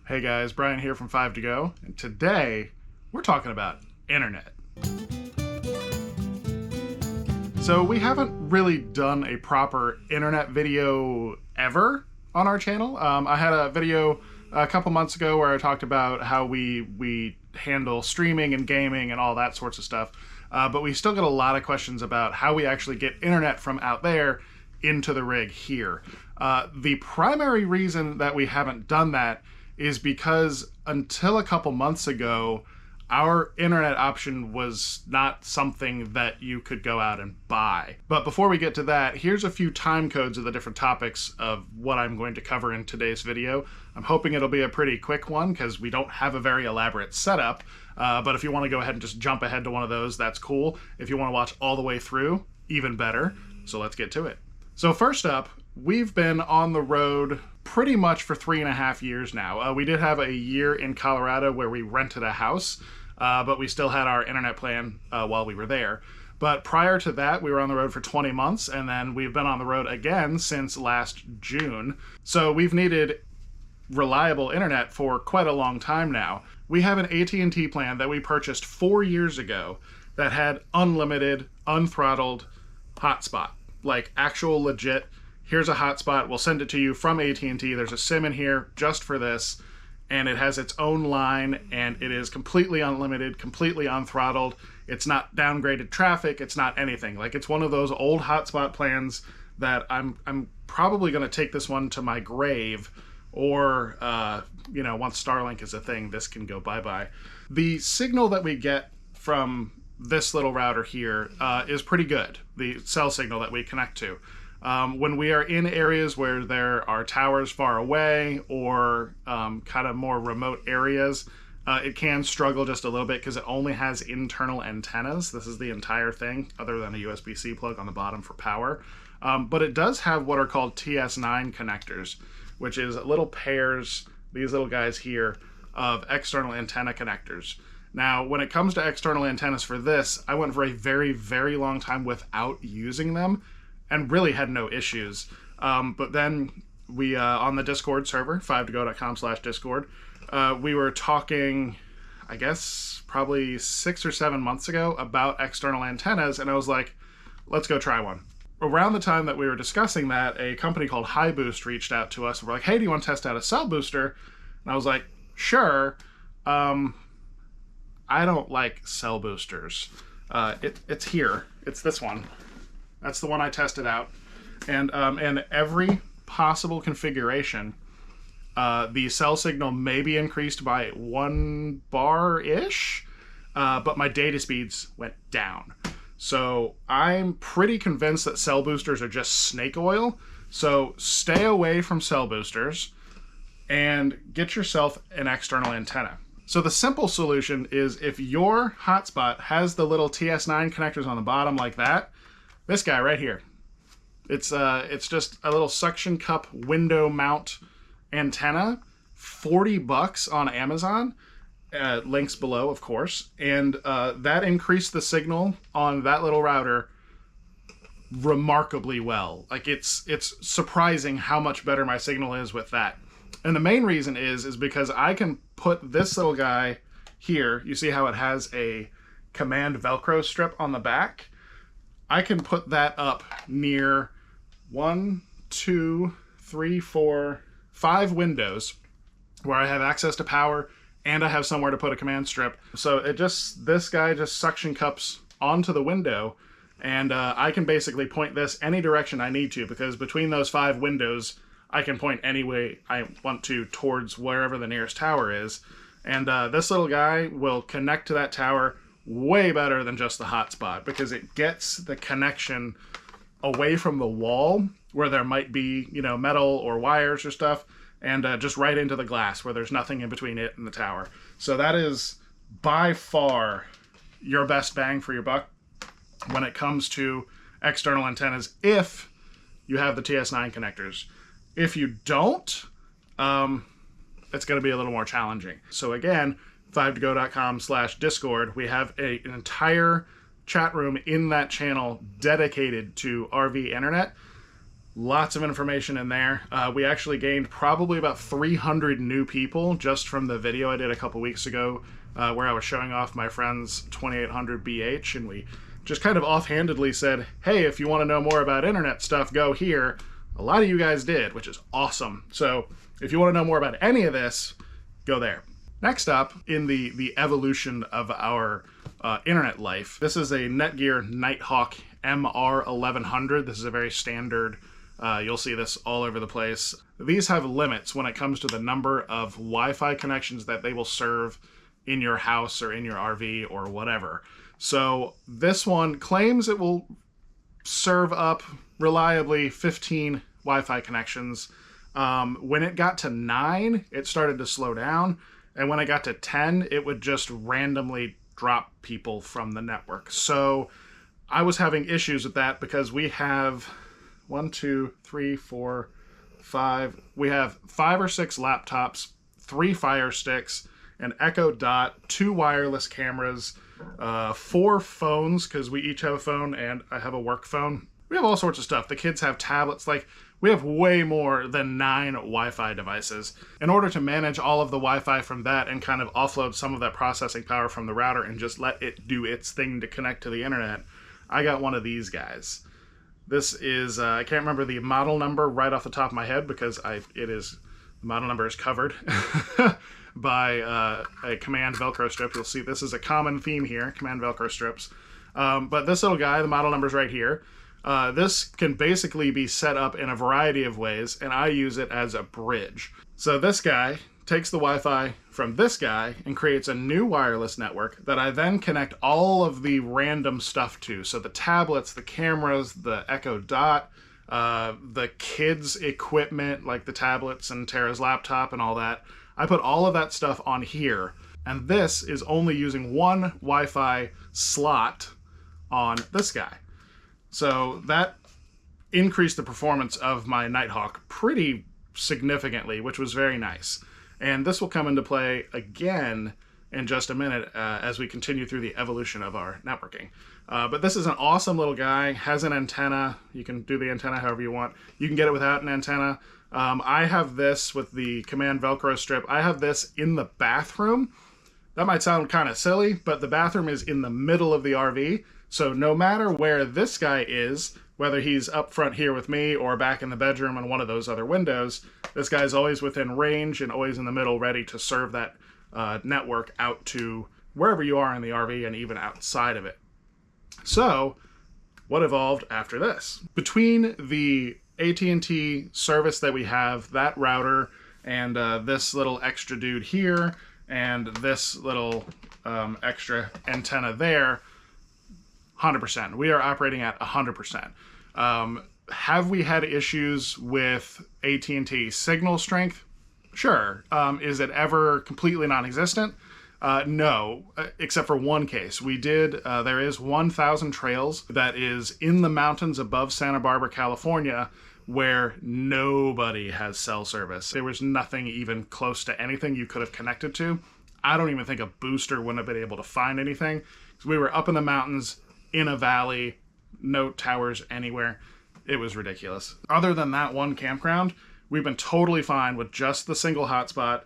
Hey guys, Brian here from 5 to Go, and today we're talking about internet. So we haven't really done a proper internet video ever on our channel. I had a video a couple months ago where I talked about how we handle streaming and gaming and all that sorts of stuff, but we still get a lot of questions about how we actually get internet from out there into the rig here. The primary reason that we haven't done that is because until a couple months ago, our internet option was not something that you could go out and buy. But before we get to that, here's a few time codes of the different topics of what I'm going to cover in today's video. I'm hoping it'll be a pretty quick one because we don't have a very elaborate setup. But if you want to go ahead and just jump ahead to one of those, that's cool. If you want to watch all the way through, even better. So let's get to it. So first up, we've been on the road pretty much for 3.5 years now. We did have a year in Colorado where we rented a house, but we still had our internet plan while we were there. But prior to that, we were on the road for 20 months, and then we've been on the road again since last June. So we've needed reliable internet for quite a long time now. We have an AT&T plan that we purchased 4 years ago that had unlimited, unthrottled hotspot, like actual legit. Here's a hotspot, we'll send it to you from AT&T. There's a SIM in here just for this, and it has its own line, and it is completely unlimited, completely unthrottled. It's not downgraded traffic, it's not anything. Like, it's one of those old hotspot plans that I'm probably gonna take this one to my grave, or, once Starlink is a thing, this can go bye-bye. The signal that we get from this little router here is pretty good, the cell signal that we connect to. When we are in areas where there are towers far away or kind of more remote areas, it can struggle just a little bit because it only has internal antennas. This is the entire thing, other than a USB-C plug on the bottom for power. But it does have what are called TS9 connectors, which is little pairs, these little guys here, of external antenna connectors. Now, when it comes to external antennas for this, I went for a very, very long time without using them, and really had no issues. But then we, on the Discord server, 5togo.com/Discord, we were talking, I guess, probably 6 or 7 months ago about external antennas, and I was like, let's go try one. Around the time that we were discussing that, a company called HiBoost reached out to us and were like, hey, do you want to test out a cell booster? And I was like, sure. I don't like cell boosters. It's here. It's this one. That's the one I tested out. And in every possible configuration, the cell signal may be increased by 1 bar-ish, but my data speeds went down. So I'm pretty convinced that cell boosters are just snake oil. So stay away from cell boosters and get yourself an external antenna. So the simple solution is, if your hotspot has the little TS9 connectors on the bottom like that, this guy right here. It's just a little suction cup window mount antenna, $40 on Amazon. Links below, of course. And that increased the signal on that little router remarkably well. Like, it's surprising how much better my signal is with that. And the main reason is because I can put this little guy here. You see how it has a command Velcro strip on the back? I can put that up near 1, 2, 3, 4, 5 windows where I have access to power and I have somewhere to put a command strip. So this guy just suction cups onto the window, and I can basically point this any direction I need to, because between those 5 windows, I can point any way I want to towards wherever the nearest tower is. And this little guy will connect to that tower way better than just the hotspot, because it gets the connection away from the wall where there might be, metal or wires or stuff, and just right into the glass where there's nothing in between it and the tower. So that is by far your best bang for your buck when it comes to external antennas, if you have the TS9 connectors. If you don't, it's going to be a little more challenging. So again, 5togo.com/Discord, we have an entire chat room in that channel dedicated to RV internet. Lots of information in there. We actually gained probably about 300 new people just from the video I did a couple weeks ago where I was showing off my friend's 2800 BH, and we just kind of offhandedly said, hey, if you want to know more about internet stuff, go here. A lot of you guys did, which is awesome. So if you want to know more about any of this, go there. Next up in the evolution of our internet life, this is a Netgear Nighthawk MR1100. This is a very standard, you'll see this all over the place. These have limits when it comes to the number of Wi-Fi connections that they will serve in your house or in your RV or whatever. So this one claims it will serve up reliably 15 Wi-Fi connections. When it got to 9, it started to slow down. And when I got to 10, it would just randomly drop people from the network. So I was having issues with that because we have 1, 2, 3, 4, 5. We have 5 or 6 laptops, 3 Fire Sticks, an Echo Dot, 2 wireless cameras, 4 phones, because we each have a phone and I have a work phone. We have all sorts of stuff. The kids have tablets. Like, we have way more than 9 Wi-Fi devices. In order to manage all of the Wi-Fi from that and kind of offload some of that processing power from the router and just let it do its thing to connect to the internet, I got one of these guys. This is, I can't remember the model number right off the top of my head because the model number is covered by a command Velcro strip. You'll see this is a common theme here, command Velcro strips. But this little guy, the model number is right here. This can basically be set up in a variety of ways, and I use it as a bridge. So this guy takes the Wi-Fi from this guy and creates a new wireless network that I then connect all of the random stuff to. So the tablets, the cameras, the Echo Dot, the kids' equipment, like the tablets and Tara's laptop and all that. I put all of that stuff on here, and this is only using one Wi-Fi slot on this guy. So that increased the performance of my Nighthawk pretty significantly, which was very nice. And this will come into play again in just a minute as we continue through the evolution of our networking. But this is an awesome little guy, has an antenna. You can do the antenna however you want. You can get it without an antenna. I have this with the command Velcro strip. I have this in the bathroom. That might sound kind of silly, but the bathroom is in the middle of the RV. So no matter where this guy is, whether he's up front here with me or back in the bedroom in one of those other windows, this guy's always within range and always in the middle, ready to serve that network out to wherever you are in the RV and even outside of it. So what evolved after this? Between the AT&T service that we have, that router, and this little extra dude here, and this little extra antenna there, 100%. We are operating at 100%. Have we had issues with AT&T signal strength? Sure. Is it ever completely non-existent? No, except for one case. We did, there is 1,000 Trails that is in the mountains above Santa Barbara, California, where nobody has cell service. There was nothing even close to anything you could have connected to. I don't even think a booster wouldn't have been able to find anything. So we were up in the mountains, in a valley, no towers anywhere. It was ridiculous. Other than that one campground, we've been totally fine with just the single hotspot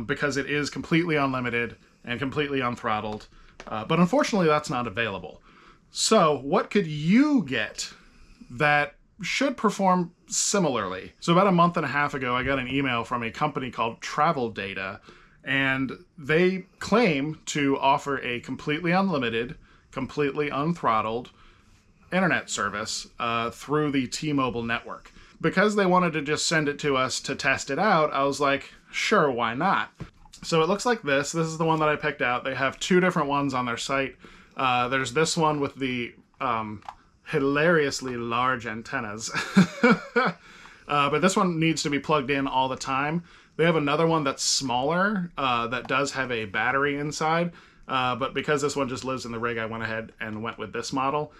because it is completely unlimited and completely unthrottled. But unfortunately, that's not available. So what could you get that should perform similarly? So about a month and a half ago, I got an email from a company called Travel Data, and they claim to offer a completely unlimited, completely unthrottled internet service through the T-Mobile network. Because they wanted to just send it to us to test it out, I was like, sure, why not? So it looks like this. This is the one that I picked out. They have 2 different ones on their site. There's this one with the hilariously large antennas. But this one needs to be plugged in all the time. They have another one that's smaller that does have a battery inside. But because this one just lives in the rig, I went ahead and went with this model.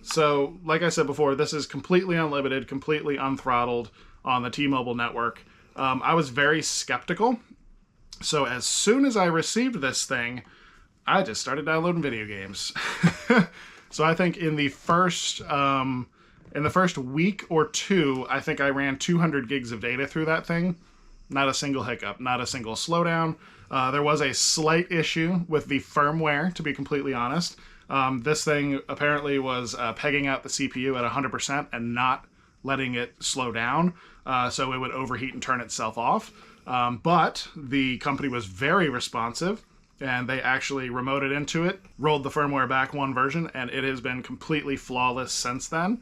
So like I said before, this is completely unlimited, completely unthrottled on the T-Mobile network. I was very skeptical. So as soon as I received this thing, I just started downloading video games. So I think in the first In the first week or two, I think I ran 200 gigs of data through that thing. Not a single hiccup, not a single slowdown. There was a slight issue with the firmware, to be completely honest. This thing apparently was pegging out the CPU at 100% and not letting it slow down, so it would overheat and turn itself off. But the company was very responsive, and they actually remoted into it, rolled the firmware back one version, and it has been completely flawless since then.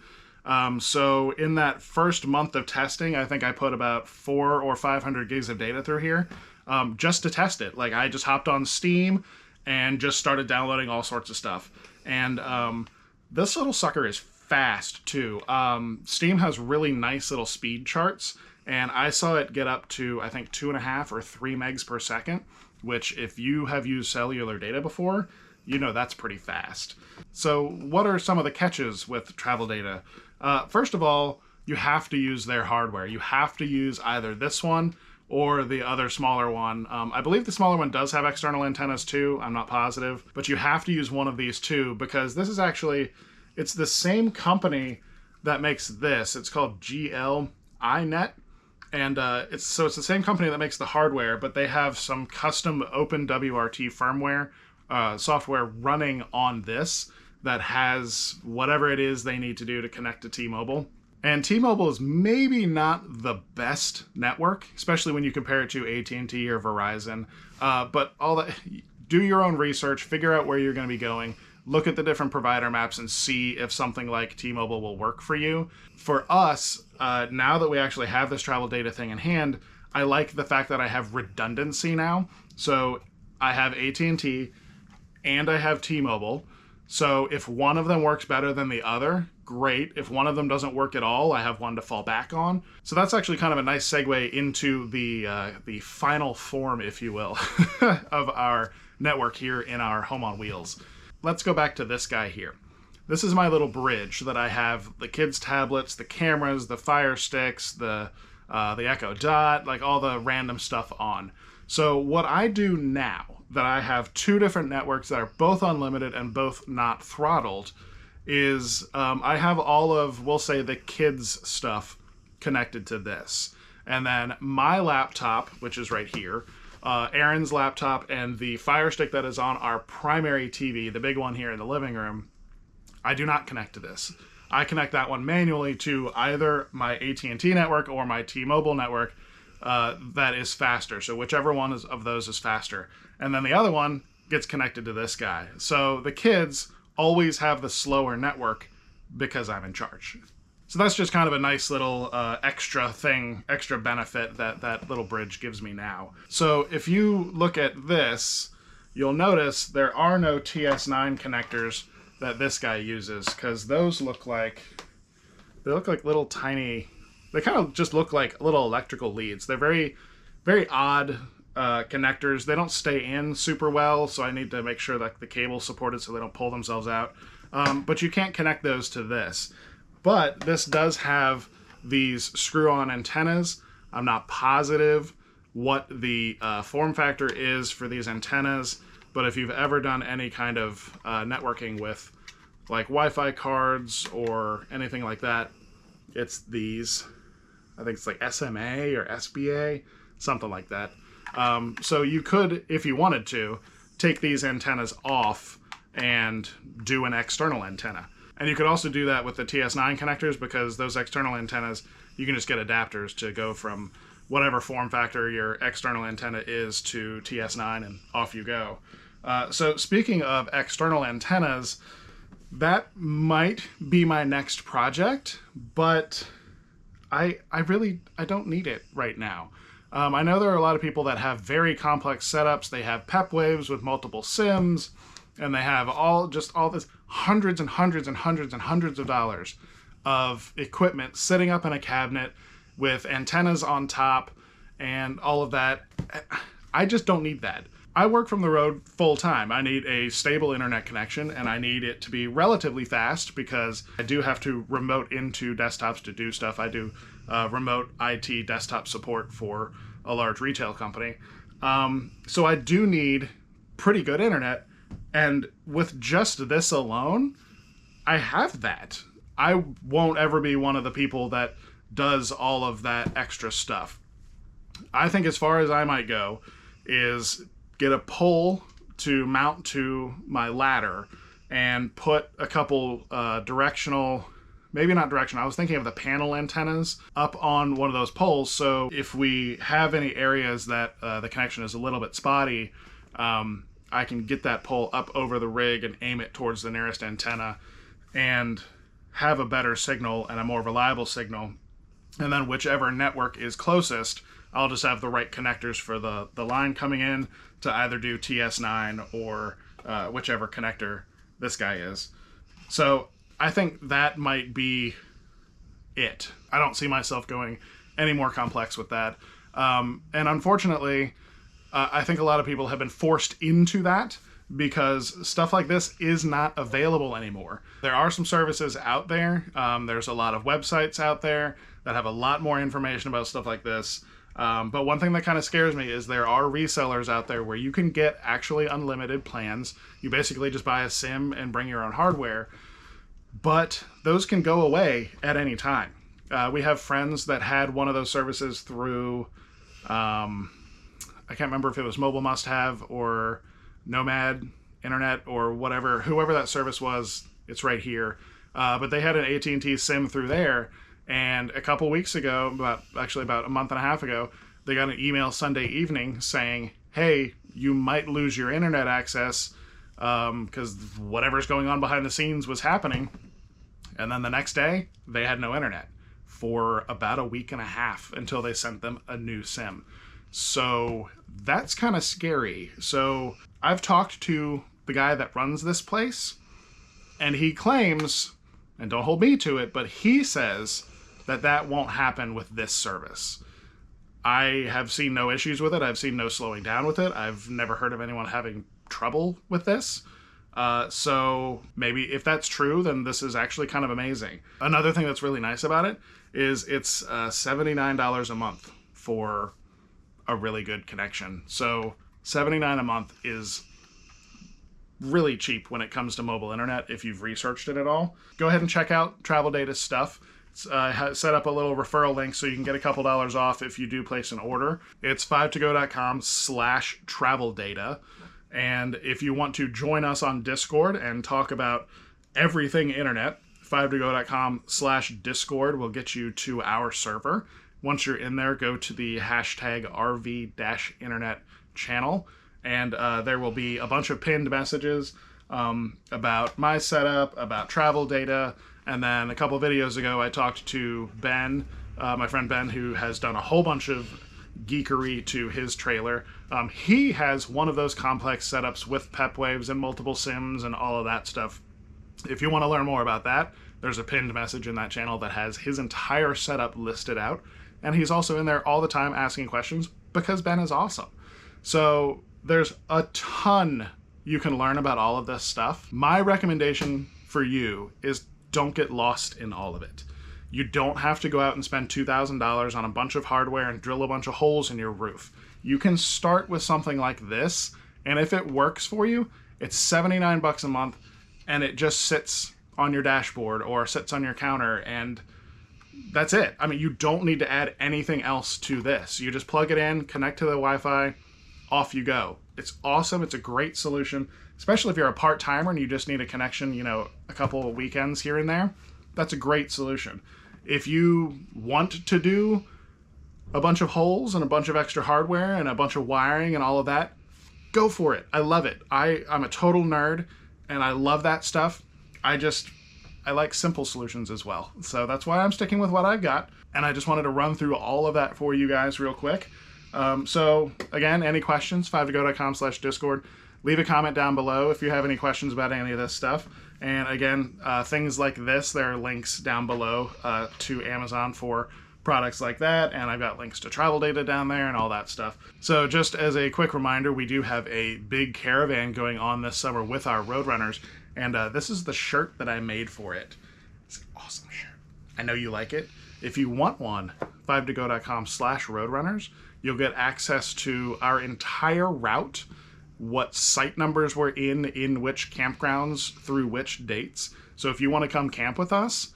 So in that first month of testing, I think I put about 400 or 500 gigs of data through here, just to test it. Like, I just hopped on Steam and just started downloading all sorts of stuff. And this little sucker is fast too. Steam has really nice little speed charts, and I saw it get up to, I think, 2.5 or 3 megs per second, which, if you have used cellular data before, you know that's pretty fast. So what are some of the catches with travel data? First of all, you have to use their hardware. You have to use either this one or the other smaller one. I believe the smaller one does have external antennas too. I'm not positive, but you have to use one of these two, because this is actually, it's the same company that makes this. It's called GLINet, and it's the same company that makes the hardware, but they have some custom OpenWRT firmware software running on this that has whatever it is they need to do to connect to T-Mobile. And T-Mobile is maybe not the best network, especially when you compare it to AT&T or Verizon. But all that, do your own research, figure out where you're going to be going, look at the different provider maps and see if something like T-Mobile will work for you. For us, now that we actually have this travel data thing in hand, I like the fact that I have redundancy now. So I have AT&T and I have T-Mobile. So if one of them works better than the other, great. If one of them doesn't work at all, I have one to fall back on. So that's actually kind of a nice segue into the final form, if you will, of our network here in our home on wheels. Let's go back to this guy here. This is my little bridge that I have the kids' tablets, the cameras, the Fire Sticks, the Echo Dot, like all the random stuff on. So what I do now, that I have two different networks that are both unlimited and both not throttled, is I have all of, we'll say, the kids' stuff connected to this. And then my laptop, which is right here, Aaron's laptop, and the Fire Stick that is on our primary TV, the big one here in the living room, I do not connect to this. I connect that one manually to either my AT&T network or my T-Mobile network that is faster. So whichever one of those is faster. And then the other one gets connected to this guy. So the kids always have the slower network because I'm in charge. So that's just kind of a nice little extra benefit that that little bridge gives me now. So if you look at this, you'll notice there are no TS9 connectors that this guy uses, because those look like little tiny, they kind of just look like little electrical leads. They're very, very odd connectors. They don't stay in super well, so I need to make sure that the cable's supported so they don't pull themselves out. But you can't connect those to this. But this does have these screw-on antennas. I'm not positive what the form factor is for these antennas, but if you've ever done any kind of networking with like Wi-Fi cards or anything like that, it's these. I think it's like SMA or SBA, something like that. So you could, if you wanted to, take these antennas off and do an external antenna. And you could also do that with the TS9 connectors, because those external antennas, you can just get adapters to go from whatever form factor your external antenna is to TS9, and off you go. So speaking of external antennas, that might be my next project, but I don't need it right now. I know there are a lot of people that have very complex setups. They have PepWaves with multiple SIMs, and they have all this hundreds and hundreds and hundreds and hundreds of dollars of equipment sitting up in a cabinet with antennas on top and all of that. I just don't need that. I work from the road full time. I need a stable internet connection, and I need it to be relatively fast, because I do have to remote into desktops to do stuff. I do remote IT desktop support for a large retail company. So I do need pretty good internet, and with just this alone, I have that. I won't ever be one of the people that does all of that extra stuff. I think as far as I might go is get a pole to mount to my ladder and put a couple directional, maybe not directional, I was thinking of the panel antennas up on one of those poles. So if we have any areas that the connection is a little bit spotty, I can get that pole up over the rig and aim it towards the nearest antenna and have a better signal and a more reliable signal. And then whichever network is closest, I'll just have the right connectors for the line coming in to either do TS9 or whichever connector this guy is. So I think that might be it. I don't see myself going any more complex with that. And unfortunately, I think a lot of people have been forced into that because stuff like this is not available anymore. There are some services out there. There's a lot of websites out there that have a lot more information about stuff like this. But one thing that kind of scares me is there are resellers out there where you can get actually unlimited plans. You basically just buy a SIM and bring your own hardware. But those can go away at any time. We have friends that had one of those services through, I can't remember if it was Mobile Must Have or Nomad Internet or whatever, whoever that service was, it's right here. But they had an AT&T SIM through there. And a couple weeks ago, about a month and a half ago, they got an email Sunday evening saying, hey, you might lose your internet access because whatever's going on behind the scenes was happening. And then the next day, they had no internet for about a week and a half until they sent them a new SIM. So that's kind of scary. So I've talked to the guy that runs this place, and he claims, and don't hold me to it, but he says that won't happen with this service. I have seen no issues with it. I've seen no slowing down with it. I've never heard of anyone having trouble with this. So maybe if that's true, then this is actually kind of amazing. Another thing that's really nice about it is it's $79 a month for a really good connection. So $79 a month is really cheap when it comes to mobile internet if you've researched it at all. Go ahead and check out Travel Data's stuff. Set up a little referral link so you can get a couple dollars off if you do place an order. It's 5togo.com/traveldata. And if you want to join us on Discord and talk about everything internet, 5togo.com/Discord will get you to our server. Once you're in there, go to the hashtag RV-internet channel, and there will be a bunch of pinned messages about my setup, about Travel Data, and then a couple videos ago I talked to Ben, my friend Ben, who has done a whole bunch of geekery to his trailer. He has one of those complex setups with PEP waves and multiple SIMs and all of that stuff. If you want to learn more about that, there's a pinned message in that channel that has his entire setup listed out. And he's also in there all the time asking questions because Ben is awesome. So there's a ton you can learn about all of this stuff. My recommendation for you is don't get lost in all of it. You don't have to go out and spend $2,000 on a bunch of hardware and drill a bunch of holes in your roof. You can start with something like this, and if it works for you, it's $79 a month, and it just sits on your dashboard or sits on your counter, and that's it. I mean, you don't need to add anything else to this. You just plug it in, connect to the Wi-Fi, off you go. It's awesome. It's a great solution, especially if you're a part-timer and you just need a connection, you know, a couple of weekends here and there. That's a great solution. If you want to do a bunch of holes and a bunch of extra hardware and a bunch of wiring and all of that, go for it. I love it. I'm a total nerd and I love that stuff. I like simple solutions as well. So that's why I'm sticking with what I've got. And I just wanted to run through all of that for you guys real quick. So again, any questions, 5togo.com/Discord. Leave a comment down below if you have any questions about any of this stuff. And again, things like this, there are links down below to Amazon for products like that. And I've got links to Travel Data down there and all that stuff. So just as a quick reminder, we do have a big caravan going on this summer with our Roadrunners. And this is the shirt that I made for it. It's an awesome shirt. I know you like it. If you want one, 5togo.com/Roadrunners, you'll get access to our entire route, what site numbers we're in which campgrounds, through which dates. So if you want to come camp with us,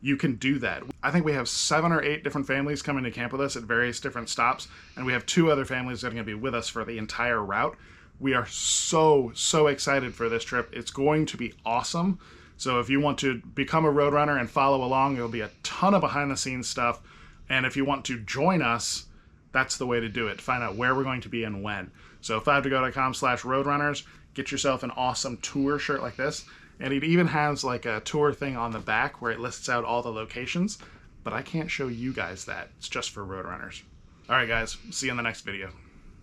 you can do that. I think we have 7 or 8 different families coming to camp with us at various different stops, and we have 2 other families that are going to be with us for the entire route. We are so excited for this trip. It's going to be awesome. So if you want to become a Roadrunner and follow along, there'll be a ton of behind-the-scenes stuff. And if you want to join us, that's the way to do it. Find out where we're going to be and when. So 5togo.com/roadrunners. Get yourself an awesome tour shirt like this. And it even has like a tour thing on the back where it lists out all the locations. But I can't show you guys that. It's just for Roadrunners. All right, guys. See you in the next video.